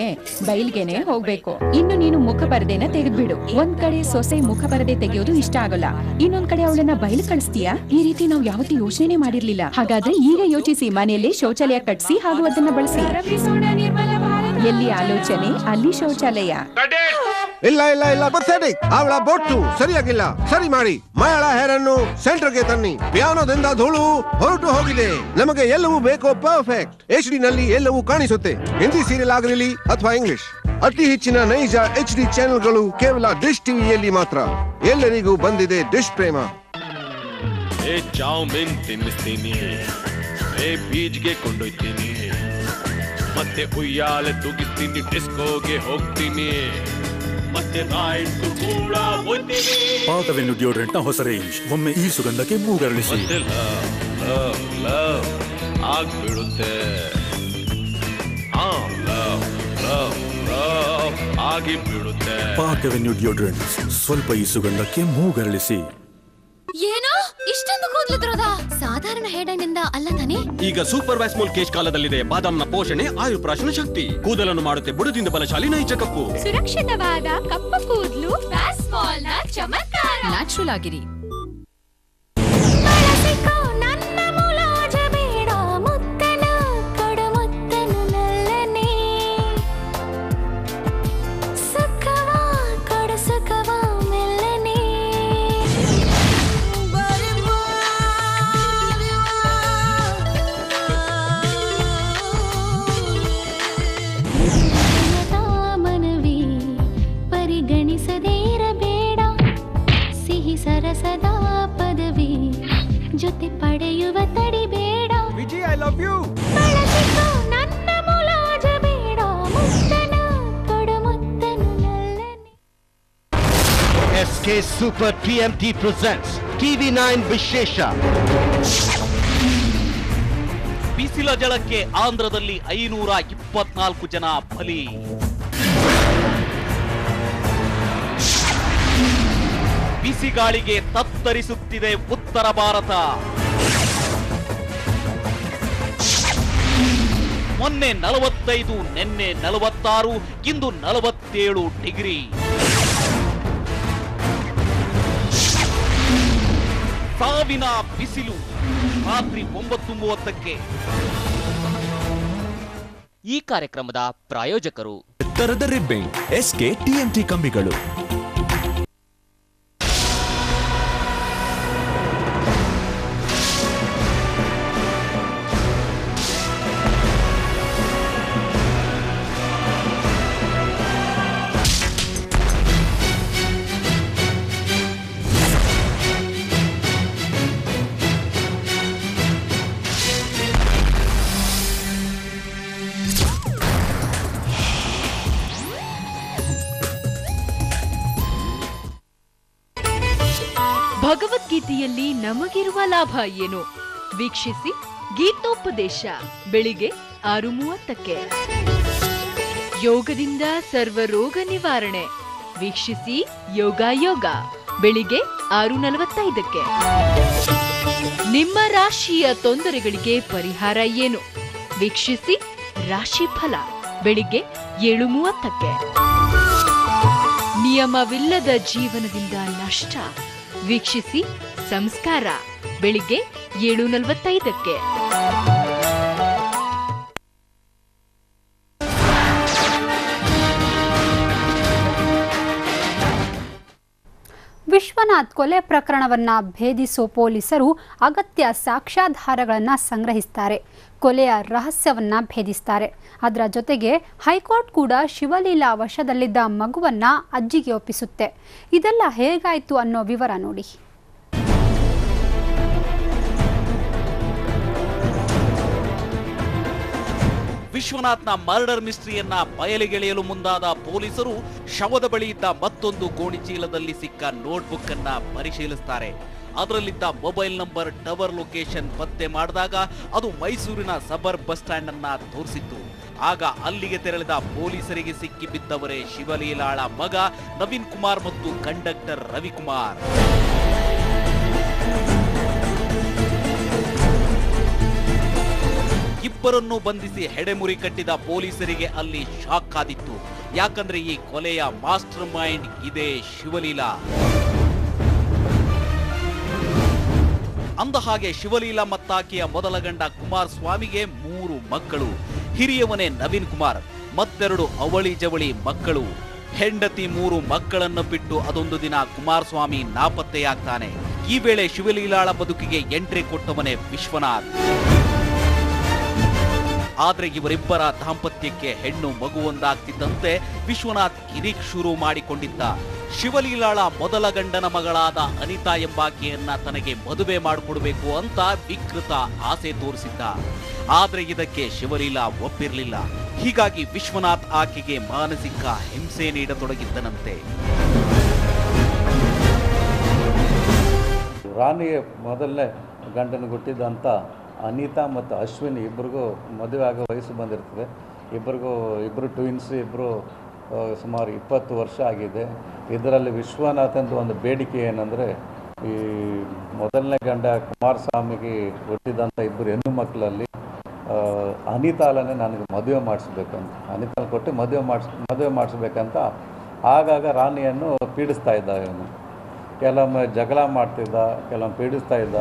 ಬಯಲ್ಗೆನೆ ಹೋಗ್ಬೇಕು. ಇನ್ನು ನೀನು ಮುಖ ಪರದೆನ ತೆಗೆದ್ಬಿಡು. ಒಂದ್ ಕಡೆ ಸೊಸೆ ಮುಖ ಪರದೆ ತೆಗೆಯೋದು ಇಷ್ಟ ಆಗಲ್ಲ, ಇನ್ನೊಂದ್ ಕಡೆ ಅವಳನ್ನ ಬಯಲು ಕಳಿಸ್ತೀಯಾ? ಈ ರೀತಿ ನಾವು ಯಾವತ್ತೂ ಯೋಚನೆ ಮಾಡಿರ್ಲಿಲ್ಲ. ಹಾಗಾದ್ರೆ ಈಗ ಯೋಚಿಸಿ, ಮನೆಯಲ್ಲೇ ಶೌಚಾಲಯ ಕಟ್ಸಿ ಹಾಗೂ ಅದನ್ನ ಬಳಸಿ. ಎಲ್ಲಿ ಆಲೋಚನೆ ಅಲ್ಲಿ ಶೌಚಾಲಯ. ಇಲ್ಲ ಇಲ್ಲ ಇಲ್ಲ, ಪಥೆಟಿಕ್. ಅವಳ ಬೊಟ್ಟು ಸರಿಯಾಗಿಲ್ಲ, ಸರಿ ಮಾಡಿ. ಮಗಳ ಹೇರನ್ನು ಸೆಂಟರ್ಗೆ ತನ್ನಿ. ಪಿಯಾನೋದಿಂದ ಧೂಳು ಹೊರಟು ಹೋಗಿದೆ. ನಮಗೆ ಎಲ್ಲವೂ ಬೇಕೋ ಪರ್ಫೆಕ್ಟ್. HD ನಲ್ಲಿ ಎಲ್ಲವೂ ಕಾಣಿಸುತ್ತೆ. ಹಿಂದಿ ಸೀರಿಯಲ್ ಆಗಿರಲಿ ಅಥವಾ ಇಂಗ್ಲಿಷ್. ಅತಿ ಹೆಚ್ಚಿನ ನೈಜ HD ಚಾನೆಲ್ಗಳು ಕೇವಲ ಡಿಶ್ ಟಿವಿಯಲ್ಲಿ ಮಾತ್ರ. ಎಲ್ಲರಿಗೂ ಬಂದಿದೆ ಡಿಶ್ ಪ್ರೇಮ. ಚಾವ್ಮಿನ್ ತಿನ್ನಿಸ್ತೀನಿ, ಬೀಚ್ಗೆ ಕೊಂಡೊಯ್ತೀನಿ, ಮತ್ತೆ ಉಯ್ಯಾಲೆ ತೂಗಿಸ್ತೀನಿ, ಡಿಸ್ಕೋಗೆ ಹೋಗ್ತೀನಿ, ಮತ್ತೆ ಕೂಡ ಹೋಗ್ತೀನಿ. ಪಾರ್ಕ್ ಅವೆನ್ಯೂ ಡಿಯೋಡ್ರೆಂಟ್ ನ ಹೊಸ ರೇಂಜ್. ಒಮ್ಮೆ ಈ ಸುಗಂಧಕ್ಕೆ ಮೂಗರಳಿಸಿ. ಆಗ್ಬಿಡುತ್ತೆ ಆಗಿ ಬಿಡುತ್ತೆ. ಪಾರ್ಕ್ ಅವೆನ್ಯೂ ಡಿಯೋಡ್ರೆಂಟ್ ಸ್ವಲ್ಪ ಈ ಸುಗಂಧಕ್ಕೆ ಮೂಗರಳಿಸಿ. ಏನೋ ಇಷ್ಟೊಂದು ಕೂದಲಿದ್ರದ? ಸಾಧಾರಣ ಹೇರ್ ಡೈ ನಿಂದ ಅಲ್ಲ ತಾನೆ? ಈಗ ಸೂಪರ್ ವ್ಯಾಸ್ಮೋಲ್ ಕೇಶ್ ಕಾಲದಲ್ಲಿದೆ. ಬಾದಾಮ್ನ ಪೋಷಣೆ, ಆಯುರ್ಪ್ರಾಶನ ಶಕ್ತಿ, ಕೂದಲನ್ನು ಮಾಡುತ್ತೆ ಬುಡದಿಂದ ಬಲಶಾಲಿ ನೈಜ ಕಪ್ಪು. ಸುರಕ್ಷಿತವಾದ ಕಪ್ಪು ಕೂದಲು ವ್ಯಾಸ್ಮೋಲ್ ನ ಚಮತ್ಕಾರ. ನ್ಯಾಚುರಲ್ ಆಗಿರಿ. ಸರಸದ ಪದವಿ ಜೊತೆ ಪಡೆಯುವ ತಡಿಬೇಡ. Viji, I love you. ಬಳಸಿಕೋ ನನ್ನ ಮುಲಾಜ ಬೇಡ. ಮುತ್ತನ ಕೊಡು ಮುತ್ತನು ನಲ್ಲನೆ. SK Super TMT presents TV9 ವಿಶೇಷ. ಬಿಸಿಲ ಜಳಕ್ಕೆ ಆಂಧ್ರದಲ್ಲಿ 524 ಜನ ಬಲಿ. ಬಿಸಿಗಾಳಿಗೆ ತತ್ತರಿಸುತ್ತಿದೆ ಉತ್ತರ ಭಾರತ. ಮೊನ್ನೆ 45, ನಿನ್ನೆ 46, ಇಂದು 47 ಡಿಗ್ರಿ. ಸಾವಿನ ಬಿಸಿಲು. ರಾತ್ರಿ 9:30ಕ್ಕೆ. ಈ ಕಾರ್ಯಕ್ರಮದ ಪ್ರಾಯೋಜಕರು ಎತ್ತರದ ರಿಬ್ಬಿಂಗ್, SK TMT ಕಂಬಿಗಳು. ಭಗವದ್ಗೀತೆಯಲ್ಲಿ ನಮಗಿರುವ ಲಾಭ ಏನು? ವೀಕ್ಷಿಸಿ ಗೀತೋಪದೇಶ ಬೆಳಿಗ್ಗೆ 6:30ಕ್ಕೆ. ಯೋಗದಿಂದ ಸರ್ವರೋಗ ನಿವಾರಣೆ. ವೀಕ್ಷಿಸಿ ಯೋಗ ಬೆಳಿಗ್ಗೆ 6:45ಕ್ಕೆ. ನಿಮ್ಮ ರಾಶಿಯ ತೊಂದರೆಗಳಿಗೆ ಪರಿಹಾರ ಏನು? ವೀಕ್ಷಿಸಿ ರಾಶಿಫಲ ಬೆಳಿಗ್ಗೆ 7:30ಕ್ಕೆ. ನಿಯಮವಿಲ್ಲದ ಜೀವನದಿಂದ ನಷ್ಟ. ವೀಕ್ಷಿಸಿ ಸಂಸ್ಕಾರ ಬೆಳಿಗ್ಗೆ 7:45ಕ್ಕೆ. ವಿಶ್ವನಾಥ್ ಕೊಲೆ ಪ್ರಕರಣವನ್ನ ಭೇದಿಸೋ ಪೊಲೀಸರು ಅಗತ್ಯ ಸಾಕ್ಷ್ಯಾಧಾರಗಳನ್ನು ಸಂಗ್ರಹಿಸ್ತಾರೆ, ಕೊಲೆಯ ರಹಸ್ಯವನ್ನ ಭೇದಿಸ್ತಾರೆ. ಅದರ ಜೊತೆಗೆ ಹೈಕೋರ್ಟ್ ಕೂಡ ಶಿವಲೀಲಾ ವಶದಲ್ಲಿದ್ದ ಮಗುವನ್ನ ಅಜ್ಜಿಗೆ ಒಪ್ಪಿಸುತ್ತೆ. ಇದೆಲ್ಲ ಹೇಗಾಯ್ತು ಅನ್ನೋ ವಿವರ ನೋಡಿ. ವಿಶ್ವನಾಥ್ನ ಮರ್ಡರ್ ಮಿಸ್ಟ್ರಿಯನ್ನ ಬಯಲಿಗೆಳೆಯಲು ಮುಂದಾದ ಪೊಲೀಸರು ಶವದ ಬಳಿ ಇದ್ದ ಮತ್ತೊಂದು ಗೋಣಿಚೀಲದಲ್ಲಿ ಸಿಕ್ಕ ನೋಟ್ಬುಕ್ ಅನ್ನ ಪರಿಶೀಲಿಸುತ್ತಾರೆ. ಅದರಲ್ಲಿದ್ದ ಮೊಬೈಲ್ ನಂಬರ್ ಟವರ್ ಲೊಕೇಶನ್ ಪತ್ತೆ ಮಾಡಿದಾಗ ಅದು ಮೈಸೂರಿನ ಸಬರ್ಬ್ ಬಸ್ ಸ್ಟ್ಯಾಂಡ್ ಅನ್ನ ತೋರಿಸಿತ್ತು. ಆಗ ಅಲ್ಲಿಗೆ ತೆರಳಿದ ಪೊಲೀಸರಿಗೆ ಸಿಕ್ಕಿ ಬಿದ್ದವರೇ ಶಿವಲೀಲಾಳ ಮಗ ನವೀನ್ ಕುಮಾರ್ ಮತ್ತು ಕಂಡಕ್ಟರ್ ರವಿಕುಮಾರ್. ಇಬ್ಬರನ್ನು ಬಂಧಿಸಿ ಹೆಡೆಮುರಿ ಕಟ್ಟಿದ ಪೊಲೀಸರಿಗೆ ಅಲ್ಲಿ ಶಾಕ್ ಆದಿತ್ತು. ಯಾಕಂದ್ರೆ ಈ ಕೊಲೆಯ ಮಾಸ್ಟರ್ ಮೈಂಡ್ ಇದೇ ಶಿವಲೀಲಾ. ಅಂದ ಹಾಗೆ ಶಿವಲೀಲಾ ಮತ್ತಾಕೆಯ ಮೊದಲ ಗಂಡ ಕುಮಾರಸ್ವಾಮಿಗೆ 3 ಮಕ್ಕಳು. ಹಿರಿಯವನೇ ನವೀನ್ ಕುಮಾರ್, ಮತ್ತೆರಡು ಅವಳಿ ಜವಳಿ ಮಕ್ಕಳು. ಹೆಂಡತಿ 3 ಮಕ್ಕಳನ್ನು ಬಿಟ್ಟು ಅದೊಂದು ದಿನ ಕುಮಾರಸ್ವಾಮಿ ನಾಪತ್ತೆಯಾಗ್ತಾನೆ. ಈ ವೇಳೆ ಶಿವಲೀಲಾಳ ಬದುಕಿಗೆ ಎಂಟ್ರಿ ಕೊಟ್ಟವನೇ ವಿಶ್ವನಾಥ್. ಆದ್ರೆ ಇವರಿಬ್ಬರ ದಾಂಪತ್ಯಕ್ಕೆ ಹೆಣ್ಣು ಮಗುವೊಂದಾಗ್ತಿದ್ದಂತೆ ವಿಶ್ವನಾಥ್ ಕಿರಿಕ್ ಶುರು ಮಾಡಿಕೊಂಡಿದ್ದ. ಶಿವಲೀಲಾಳ ಮೊದಲ ಗಂಡನ ಮಗಳಾದ ಅನಿತಾ ಎಂಬಾಕೆಯನ್ನ ತನಗೆ ಮದುವೆ ಮಾಡಿಕೊಡ್ಬೇಕು ಅಂತ ವಿಕೃತ ಆಸೆ ತೋರಿಸಿದ್ದ. ಆದ್ರೆ ಇದಕ್ಕೆ ಶಿವಲೀಲಾ ಒಪ್ಪಿರಲಿಲ್ಲ. ಹೀಗಾಗಿ ವಿಶ್ವನಾಥ್ ಆಕೆಗೆ ಮಾನಸಿಕ ಹಿಂಸೆ ನೀಡತೊಡಗಿದ್ದನಂತೆ. ರಾಣಿಯ ಮೊದಲನೇ ಗಂಡನ ಹುಟ್ಟಿದಂಥ ಅನಿತಾ ಮತ್ತು ಅಶ್ವಿನಿ ಇಬ್ಬರಿಗೂ ಮದುವೆ ಆಗೋ ವಯಸ್ಸು ಬಂದಿರ್ತದೆ. ಇಬ್ಬರು ಟ್ವಿನ್ಸ್, ಇಬ್ಬರು ಸುಮಾರು 20 ವರ್ಷ ಆಗಿದೆ. ಇದರಲ್ಲಿ ವಿಶ್ವನಾಥಂದು ಒಂದು ಬೇಡಿಕೆ ಏನಂದರೆ, ಈ ಮೊದಲನೇ ಗಂಡ ಕುಮಾರಸ್ವಾಮಿಗೆ ಹುಟ್ಟಿದಂಥ ಇಬ್ಬರು ಹೆಣ್ಣು ಮಕ್ಕಳಲ್ಲಿ ಅನಿತಾಲನೇ ನನಗೆ ಮದುವೆ ಮಾಡಿಸ್ಬೇಕಂತ, ಅನಿತಾಲ್ ಕೊಟ್ಟು ಮದುವೆ ಮಾಡಿಸ್ಬೇಕಂತ ಆಗಾಗ ರಾಣಿಯನ್ನು ಪೀಡಿಸ್ತಾ ಇದ್ದ. ಇವನು ಕೆಲವೊಮ್ಮೆ ಜಗಳ ಮಾಡ್ತಿದ್ದ, ಕೆಲವೊಮ್ಮೆ ಪೀಡಿಸ್ತಾ ಇದ್ದ.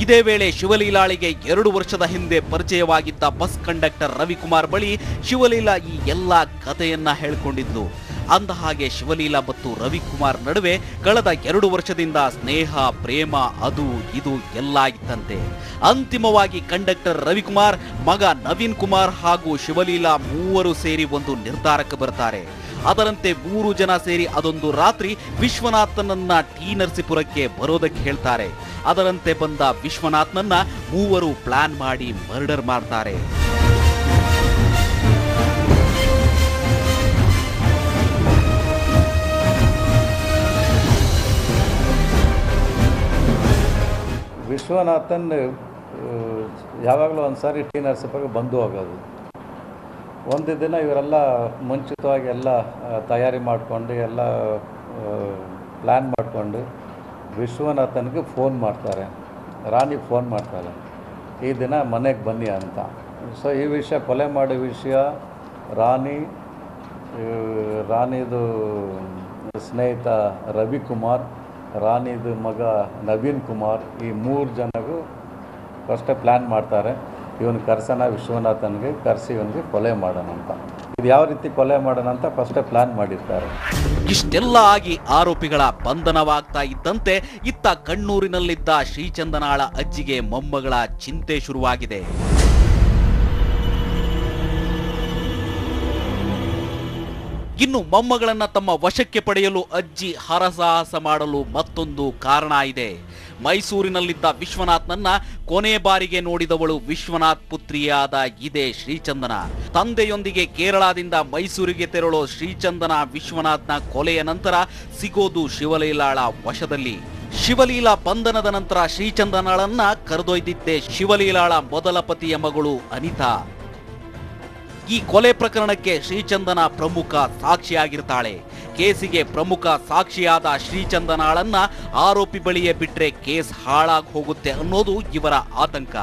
ಇದೇ ವೇಳೆ ಶಿವಲೀಲಾಳಿಗೆ 2 ವರ್ಷದ ಹಿಂದೆ ಪರಿಚಯವಾಗಿದ್ದ ಬಸ್ ಕಂಡಕ್ಟರ್ ರವಿಕುಮಾರ್ ಬಳಿ ಶಿವಲೀಲಾ ಈ ಎಲ್ಲ ಕಥೆಯನ್ನ ಹೇಳ್ಕೊಂಡಿದ್ಲು. ಅಂದ ಹಾಗೆ ಶಿವಲೀಲಾ ಮತ್ತು ರವಿಕುಮಾರ್ ನಡುವೆ ಕಳೆದ 2 ವರ್ಷದಿಂದ ಸ್ನೇಹ, ಪ್ರೇಮ, ಅದು ಇದು ಎಲ್ಲ ಇತ್ತಂತೆ. ಅಂತಿಮವಾಗಿ ಕಂಡಕ್ಟರ್ ರವಿಕುಮಾರ್, ಮಗ ನವೀನ್ ಕುಮಾರ್ ಹಾಗೂ ಶಿವಲೀಲಾ 3 ಸೇರಿ ಒಂದು ನಿರ್ಧಾರಕ್ಕೆ ಬರ್ತಾರೆ. ಅದರಂತೆ 3 ಜನ ಸೇರಿ ಅದೊಂದು ರಾತ್ರಿ ವಿಶ್ವನಾಥನನ್ನ ಟಿ ನರಸೀಪುರಕ್ಕೆ ಬರೋದಕ್ಕೆ ಹೇಳ್ತಾರೆ. ಅದರಂತೆ ಬಂದ ವಿಶ್ವನಾಥನನ್ನ 3 ಪ್ಲಾನ್ ಮಾಡಿ ಮರ್ಡರ್ ಮಾಡ್ತಾರೆ. ವಿಶ್ವನಾಥನ್ ಯಾವಾಗಲೂ ಒಂದ್ಸಾರಿ ಟಿ ನರಸೀಪುರಕ್ಕೆ ಬಂದು ಹೋಗೋದು. ಒಂದು ದಿನ ಇವರೆಲ್ಲ ಮುಂಚಿತವಾಗಿ ಎಲ್ಲ ತಯಾರಿ ಮಾಡಿಕೊಂಡು ಎಲ್ಲ ಪ್ಲ್ಯಾನ್ ಮಾಡಿಕೊಂಡು ವಿಶ್ವನಾಥನ್ಗೆ ಫೋನ್ ಮಾಡ್ತಾರೆ. ರಾಣಿಗೆ ಫೋನ್ ಮಾಡ್ತಾರೆ, ಈ ದಿನ ಮನೆಗೆ ಬನ್ನಿ ಅಂತ. ಸೊ ಈ ವಿಷಯ, ಕೊಲೆ ಮಾಡೋ ವಿಷಯ ರಾಣಿದು ಸ್ನೇಹಿತ ರವಿಕುಮಾರ್, ರಾಣಿದು ಮಗ ನವೀನ್ ಕುಮಾರ್, ಈ 3 ಜನಗೂ ಫಸ್ಟೇ ಪ್ಲ್ಯಾನ್ ಮಾಡ್ತಾರೆ. ಇವನು ಕರ್ಸನ ವಿಶ್ವನಾಥನ್ಗೆ ಕರೆಸಿ ಇವನಿಗೆ ಕೊಲೆ ಮಾಡೋಣ ಅಂತ. ಇದು ಯಾವ ರೀತಿ ಕೊಲೆ ಮಾಡೋಣ ಅಂತ ಫಸ್ಟೇ ಪ್ಲಾನ್ ಮಾಡಿರ್ತಾರೆ. ಇಷ್ಟೆಲ್ಲ ಆಗಿ ಆರೋಪಿಗಳ ಬಂಧನವಾಗ್ತಾ ಇದ್ದಂತೆ ಇತ್ತ ಕಣ್ಣೂರಿನಲ್ಲಿದ್ದ ಶ್ರೀಚಂದನಾಳ ಅಜ್ಜಿಗೆ ಮೊಮ್ಮಗಳ ಚಿಂತೆ ಶುರುವಾಗಿದೆ. ಇನ್ನು ಮೊಮ್ಮಗಳನ್ನ ತಮ್ಮ ವಶಕ್ಕೆ ಪಡೆಯಲು ಅಜ್ಜಿ ಹರಸಾಹಸ ಮಾಡಲು ಮತ್ತೊಂದು ಕಾರಣ ಇದೆ. ಮೈಸೂರಿನಲ್ಲಿದ್ದ ವಿಶ್ವನಾಥ್ನನ್ನ ಕೊನೆ ಬಾರಿಗೆ ನೋಡಿದವಳು ವಿಶ್ವನಾಥ್ ಪುತ್ರಿಯಾದ ಇದೇ ಶ್ರೀಚಂದನ. ತಂದೆಯೊಂದಿಗೆ ಕೇರಳದಿಂದ ಮೈಸೂರಿಗೆ ತೆರಳೋ ಶ್ರೀಚಂದನ ವಿಶ್ವನಾಥ್ನ ಕೊಲೆಯ ನಂತರ ಸಿಗೋದು ಶಿವಲೀಲಾಳ ವಶದಲ್ಲಿ. ಶಿವಲೀಲಾ ಬಂಧನದ ನಂತರ ಶ್ರೀಚಂದನಾಳನ್ನ ಕರೆದೊಯ್ದಿದ್ದೆ ಶಿವಲೀಲಾಳ ಮೊದಲ ಪತಿಯ ಮಗಳು ಅನಿತಾ. ಈ ಕೊಲೆ ಪ್ರಕರಣಕ್ಕೆ ಶ್ರೀಚಂದನ ಪ್ರಮುಖ ಸಾಕ್ಷಿಯಾಗಿರ್ತಾಳೆ. ಕೇಸಿಗೆ ಪ್ರಮುಖ ಸಾಕ್ಷಿಯಾದ ಶ್ರೀಚಂದನಾಳನ್ನ ಆರೋಪಿ ಬಳಿಯೇ ಬಿಟ್ರೆ ಕೇಸ್ ಹಾಳಾಗಿ ಹೋಗುತ್ತೆ ಅನ್ನೋದು ಇವರ ಆತಂಕ.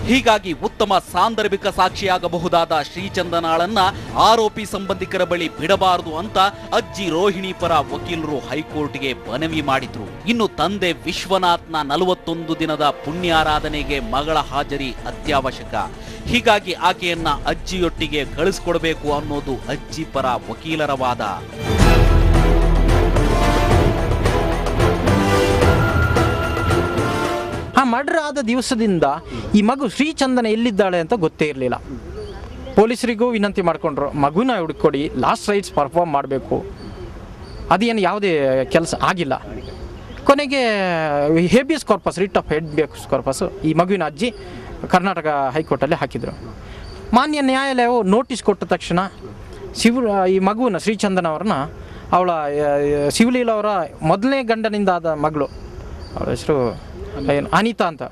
ಹೀಗಾಗಿ ಉತ್ತಮ ಸಾಂದರ್ಭಿಕ ಸಾಕ್ಷಿಯಾಗಬಹುದಾದ ಶ್ರೀಚಂದನಾಳನ್ನ ಆರೋಪಿ ಸಂಬಂಧಿಕರ ಬಳಿ ಬಿಡಬಾರದು ಅಂತ ಅಜ್ಜಿ ರೋಹಿಣಿ ಪರ ವಕೀಲರು ಹೈಕೋರ್ಟ್ಗೆ ಮನವಿ ಮಾಡಿದ್ರು. ಇನ್ನು ತಂದೆ ವಿಶ್ವನಾಥ್ನ 41 ದಿನದ ಪುಣ್ಯಾರಾಧನೆಗೆ ಮಗಳ ಹಾಜರಿ ಅತ್ಯವಶ್ಯಕ. ಹೀಗಾಗಿ ಆಕೆಯನ್ನ ಅಜ್ಜಿಯೊಟ್ಟಿಗೆ ಕಳಿಸ್ಕೊಡ್ಬೇಕು ಅನ್ನೋದು ಅಜ್ಜಿ ಪರ ವಕೀಲರ ವಾದ. ಮರ್ಡರ್ ಆದ ದಿವಸದಿಂದ ಈ ಮಗು ಶ್ರೀಚಂದನ ಎಲ್ಲಿದ್ದಾಳೆ ಅಂತ ಗೊತ್ತೇ ಇರಲಿಲ್ಲ. ಪೊಲೀಸರಿಗೂ ವಿನಂತಿ ಮಾಡಿಕೊಂಡ್ರು, ಮಗುನ ಹುಡುಕೊಡಿ, ಲಾಸ್ಟ್ ರೈಟ್ಸ್ ಪರ್ಫಾರ್ಮ್ ಮಾಡಬೇಕು. ಅದೇನು ಯಾವುದೇ ಕೆಲಸ ಆಗಿಲ್ಲ. ಕೊನೆಗೆ habeas corpus, writ of habeas corpus ಈ ಮಗುವಿನ ಅಜ್ಜಿ ಕರ್ನಾಟಕ ಹೈಕೋರ್ಟಲ್ಲಿ ಹಾಕಿದರು. ಮಾನ್ಯ ನ್ಯಾಯಾಲಯವು ನೋಟಿಸ್ ಕೊಟ್ಟ ತಕ್ಷಣ ಈ ಮಗುವನ್ನ ಶ್ರೀಚಂದನ್ ಅವ್ರನ್ನ ಅವಳ ಶಿವಲೀಲ ಅವರ ಮೊದಲನೇ ಗಂಡನಿಂದ ಆದ ಮಗಳು, ಅವಳ ಹೆಸರು ಅನಿತಾ ಅಂತ,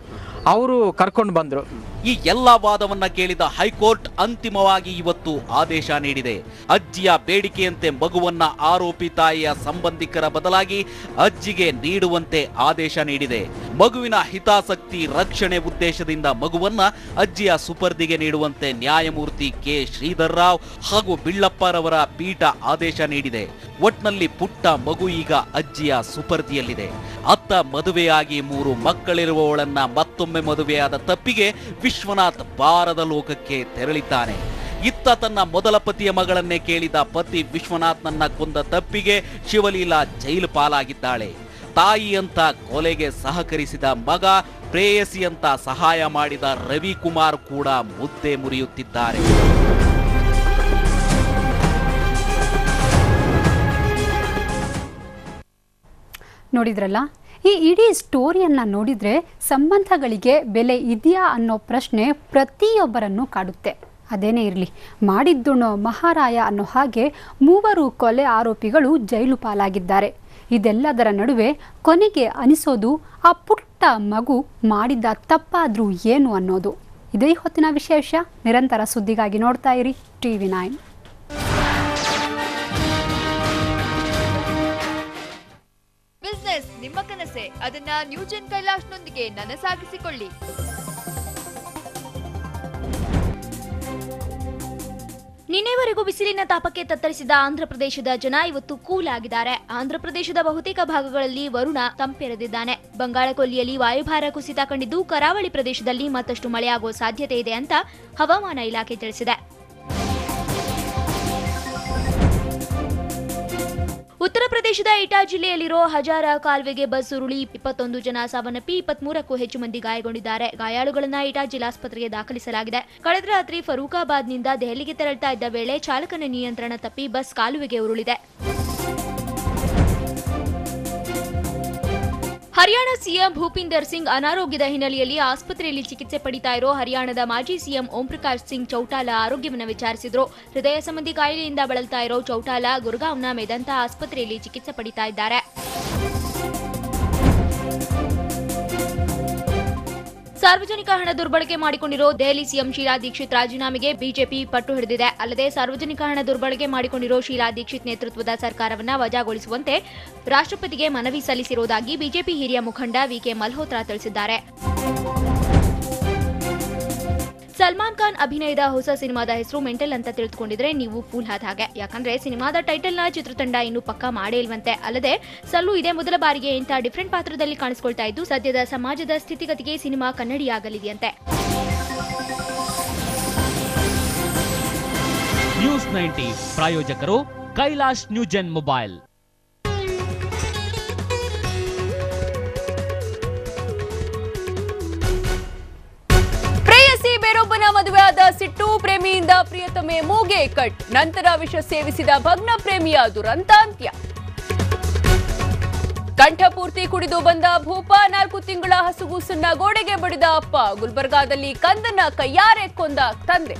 ಅವರು ಕರ್ಕೊಂಡು ಬಂದರು. ಈ ಎಲ್ಲ ವಾದವನ್ನ ಕೇಳಿದ ಹೈಕೋರ್ಟ್ ಅಂತಿಮವಾಗಿ ಇವತ್ತು ಆದೇಶ ನೀಡಿದೆ. ಅಜ್ಜಿಯ ಬೇಡಿಕೆಯಂತೆ ಮಗುವನ್ನ ಆರೋಪಿ ತಾಯಿಯ ಸಂಬಂಧಿಕರ ಬದಲಾಗಿ ಅಜ್ಜಿಗೆ ನೀಡುವಂತೆ ಆದೇಶ ನೀಡಿದೆ. ಮಗುವಿನ ಹಿತಾಸಕ್ತಿ ರಕ್ಷಣೆ ಉದ್ದೇಶದಿಂದ ಮಗುವನ್ನ ಅಜ್ಜಿಯ ಸುಪರ್ದಿಗೆ ನೀಡುವಂತೆ ನ್ಯಾಯಮೂರ್ತಿ ಕೆ ಶ್ರೀಧರ್ ರಾವ್ ಹಾಗೂ ಬಿಳ್ಳಪ್ಪರವರ ಪೀಠ ಆದೇಶ ನೀಡಿದೆ. ಒಟ್ನಲ್ಲಿ ಪುಟ್ಟ ಮಗು ಈಗ ಅಜ್ಜಿಯ ಸುಪರ್ದಿಯಲ್ಲಿದೆ. ಅತ್ತ ಮದುವೆಯಾಗಿ 3 ಮಕ್ಕಳಿರುವವಳನ್ನ ಮತ್ತೊಮ್ಮೆ ಮದುವೆಯಾದ ತಪ್ಪಿಗೆ ವಿಶ್ವನಾಥ್ ಬಾರದ ಲೋಕಕ್ಕೆ ತೆರಳಿದ್ದಾನೆ. ಇತ್ತ ತನ್ನ ಮೊದಲ ಪತಿಯ ಮಗಳನ್ನೇ ಕೇಳಿದ ಪತಿ ವಿಶ್ವನಾಥ್ನನ್ನ ಕೊಂದ ತಪ್ಪಿಗೆ ಶಿವಲೀಲಾ ಜೈಲು ಪಾಲಾಗಿದ್ದಾಳೆ. ತಾಯಿ ಅಂತ ಕೊಲೆಗೆ ಸಹಕರಿಸಿದ ಮಗ, ಪ್ರೇಯಸಿ ಅಂತ ಸಹಾಯ ಮಾಡಿದ ರವಿಕುಮಾರ್ ಕೂಡ ಮುದ್ದೆ ಮುರಿಯುತ್ತಿದ್ದಾರೆ. ನೋಡಿದ್ರಲ್ಲ, ಈ ಇಡೀ ಸ್ಟೋರಿಯನ್ನ ನೋಡಿದ್ರೆ ಸಂಬಂಧಗಳಿಗೆ ಬೆಲೆ ಇದೆಯಾ ಅನ್ನೋ ಪ್ರಶ್ನೆ ಪ್ರತಿಯೊಬ್ಬರನ್ನು ಕಾಡುತ್ತೆ. ಅದೇನೇ ಇರಲಿ, ಮಾಡಿದ್ದುಣೋ ಮಹಾರಾಯ ಅನ್ನೋ ಹಾಗೆ 3 ಕೊಲೆ ಆರೋಪಿಗಳು ಜೈಲು ಪಾಲಾಗಿದ್ದಾರೆ. ಇದೆಲ್ಲದರ ನಡುವೆ ಕೊನೆಗೆ ಅನಿಸೋದು ಆ ಪುಟ್ಟ ಮಗು ಮಾಡಿದ ತಪ್ಪಾದ್ರೂ ಏನು ಅನ್ನೋದು. ಇದೇ ಹೊತ್ತಿನ ವಿಶೇಷ. ನಿರಂತರ ಸುದ್ದಿಗಾಗಿ ನೋಡ್ತಾ ಇರಿ TV9. ಬಿಸ್ನೆಸ್ ನಿಮ್ಮ ಕನಸೆ, ಅದನ್ನ ನ್ಯೂಜೆನ್ ಕೈಲಾಶ್ನೊಂದಿಗೆ ನನಸಾಗಿಸಿಕೊಳ್ಳಿ. ನಿನ್ನೆವರೆಗೂ ಬಿಸಿಲಿನ ತಾಪಕ್ಕೆ ತತ್ತರಿಸಿದ ಆಂಧ್ರಪ್ರದೇಶದ ಜನ ಇವತ್ತು ಕೂಲ್ ಆಗಿದ್ದಾರೆ. ಆಂಧ್ರಪ್ರದೇಶದ ಬಹುತೇಕ ಭಾಗಗಳಲ್ಲಿ ವರುಣ ತಂಪೆರೆದಿದ್ದಾನೆ. ಬಂಗಾಳಕೊಲ್ಲಿಯಲ್ಲಿ ವಾಯುಭಾರ ಕುಸಿತ ಕಂಡಿದ್ದು ಕರಾವಳಿ ಪ್ರದೇಶದಲ್ಲಿ ಮತ್ತಷ್ಟು ಮಳೆಯಾಗುವ ಸಾಧ್ಯತೆ ಇದೆ ಅಂತ ಹವಾಮಾನ ಇಲಾಖೆ ತಿಳಿಸಿದೆ. ಉತ್ತರ ಪ್ರದೇಶದ ಇಟಾ ಜಿಲ್ಲೆಯಲ್ಲಿರೋ ಹಜಾರ ಕಾಲುವೆಗೆ ಬಸ್ ಉರುಳಿ 21 ಜನ ಸಾವನ್ನಪ್ಪಿ 23ಕ್ಕೂ ಹೆಚ್ಚು ಮಂದಿ ಗಾಯಗೊಂಡಿದ್ದಾರೆ. ಗಾಯಾಳುಗಳನ್ನ ಇಟಾ ಜಿಲ್ಲಾಸ್ಪತ್ರೆಗೆ ದಾಖಲಿಸಲಾಗಿದೆ. ಕಳೆದ ರಾತ್ರಿ ಫರೂಖಾಬಾದ್ನಿಂದ ದೆಹಲಿಗೆ ತೆರಳುತ್ತಾ ಇದ್ದ ವೇಳೆ ಚಾಲಕನ ನಿಯಂತ್ರಣ ತಪ್ಪಿ ಬಸ್ ಕಾಲುವೆಗೆ ಉರುಳಿದೆ. ಹರಿಯಾಣ ಸಿಎಂ ಭೂಪಿಂದರ್ ಸಿಂಗ್ ಅನಾರೋಗ್ಯದ ಹಿನ್ನೆಲೆಯಲ್ಲಿ ಆಸ್ಪತ್ರೆಯಲ್ಲಿ ಚಿಕಿತ್ಸೆ ಪಡಿತಾ ಇರೋ ಹರಿಯಾಣದ ಮಾಜಿ ಸಿಎಂ ಓಂ ಪ್ರಕಾಶ್ ಸಿಂಗ್ ಚೌಟಾಲಾ ಆರೋಗ್ಯವನ್ನು ವಿಚಾರಿಸಿದ್ರು. ಹೃದಯ ಸಂಬಂಧಿ ಕಾಯಿಲೆಯಿಂದ ಬಳಲ್ತಾ ಇರೋ ಚೌಟಾಲಾ ಗುರುಗಾಂವ್ನ ಮೆದಂತ ಆಸ್ಪತ್ರೆಯಲ್ಲಿ ಚಿಕಿತ್ಸೆ ಪಡಿತಾ ಇದ್ದಾರೆ. ಸಾರ್ವಜನಿಕ ಹಣ ದುರ್ಬಳಕೆ ಮಾಡಿಕೊಂಡಿರೋ ದೆಹಲಿ ಸಿಎಂ ಶೀಲಾ ದೀಕ್ಷಿತ್ ರಾಜೀನಾಮೆಗೆ ಬಿಜೆಪಿ ಪಟ್ಟು ಹಿಡಿದಿದೆ. ಅಲ್ಲದೆ ಸಾರ್ವಜನಿಕ ಹಣ ದುರ್ಬಳಕೆ ಮಾಡಿಕೊಂಡಿರೋ ಶೀಲಾ ದೀಕ್ಷಿತ್ ನೇತೃತ್ವದ ಸರ್ಕಾರವನ್ನ ವಜಾಗೊಳಿಸುವಂತೆ ರಾಷ್ಟ್ರಪತಿಗೆ ಮನವಿ ಸಲ್ಲಿಸಿರುವುದಾಗಿ ಬಿಜೆಪಿ ಹಿರಿಯ ಮುಖಂಡ ವಿಕೆ ಮಲ್ಹೋತ್ರಾ ತಿಳಿಸಿದ್ದಾರೆ. ಸಲ್ಮಾನ್ ಖಾನ್ ಅಭಿನಯದ ಹೊಸ ಸಿನಿಮಾದ ಹೆಸರು ಮೆಂಟಲ್ ಅಂತ ತಿಳಿದುಕೊಂಡಿದ್ರೆ ನೀವು ಫೂಲ್ ಆದ ಹಾಗೆ. ಯಾಕಂದ್ರೆ ಸಿನಿಮಾದ ಟೈಟಲ್ನ ಚಿತ್ರತಂಡ ಇನ್ನೂ ಪಕ್ಕಾ ಮಾಡೇ ಇಲ್ವಂತೆ. ಅಲ್ಲದೆ ಸಲ್ಲು ಇದೇ ಮೊದಲ ಬಾರಿಗೆ ಇಂಥ ಡಿಫರೆಂಟ್ ಪಾತ್ರದಲ್ಲಿ ಕಾಣಿಸಿಕೊಳ್ತಾ ಇದ್ದು ಸದ್ಯದ ಸಮಾಜದ ಸ್ಥಿತಿಗತಿಗೆ ಸಿನಿಮಾ ಕನ್ನಡಿಯಾಗಲಿದೆಯಂತೆ. ನ್ಯೂಸ್ 90 ಪ್ರಾಯೋಜಕರು ಕೈಲಾಶ್ ನ್ಯೂಜೆನ್ ಮೊಬೈಲ್. ಬೇರೊಬ್ಬನ ಮದುವೆಯಾದ ಸಿಟ್ಟು, ಪ್ರೇಮಿಯಿಂದ ಪ್ರಿಯತಮೆ ಮೂಗೆ ಕಟ್, ನಂತರ ವಿಷ ಸೇವಿಸಿದ ಭಗ್ನ ಪ್ರೇಮಿಯ ದುರಂತಾಂತ್ಯ. ಕಂಠಪೂರ್ತಿ ಕುಡಿದು ಬಂದ ಭೂಪ, 4 ತಿಂಗಳ ಹಸುಗೂಸನ್ನ ಗೋಡೆಗೆ ಬಡಿದ ಅಪ್ಪ, ಗುಲ್ಬರ್ಗಾದಲ್ಲಿ ಕಂದನ್ನ ಕೈಯಾರೆ ಕೊಂದ ತಂದೆ.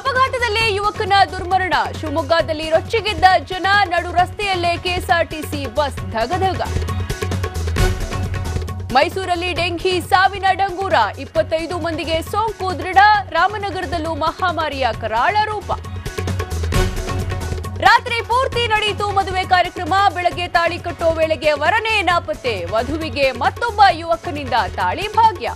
ಅಪಘಾತದಲ್ಲಿ ಯುವಕನ ದುರ್ಮರಣ, ಶಿವಮೊಗ್ಗದಲ್ಲಿ ರೊಚ್ಚಿಗೆದ್ದ ಜನ, ನಡು ರಸ್ತೆಯಲ್ಲೇ ಕೆಎಸ್ಆರ್ಟಿಸಿ ಬಸ್ ಧಗಧಗ. ಮೈಸೂರಲ್ಲಿ ಡೆಂಘಿ ಸಾವಿನ ಡಂಗೂರ, 25 ಮಂದಿಗೆ ಸೋಂಕು ದೃಢ, ರಾಮನಗರದಲ್ಲೂ ಮಹಾಮಾರಿಯ ಕರಾಳ ರೂಪ. ರಾತ್ರಿ ಪೂರ್ತಿ ನಡೆಯಿತು ಮದುವೆ ಕಾರ್ಯಕ್ರಮ, ಬೆಳಗ್ಗೆ ತಾಳಿ ಕಟ್ಟೋ ವೇಳೆಗೆ ವರನೇ ನಾಪತ್ತೆ, ವಧುವಿಗೆ ಮತ್ತೊಬ್ಬ ಯುವಕನಿಂದ ತಾಳಿ ಭಾಗ್ಯ.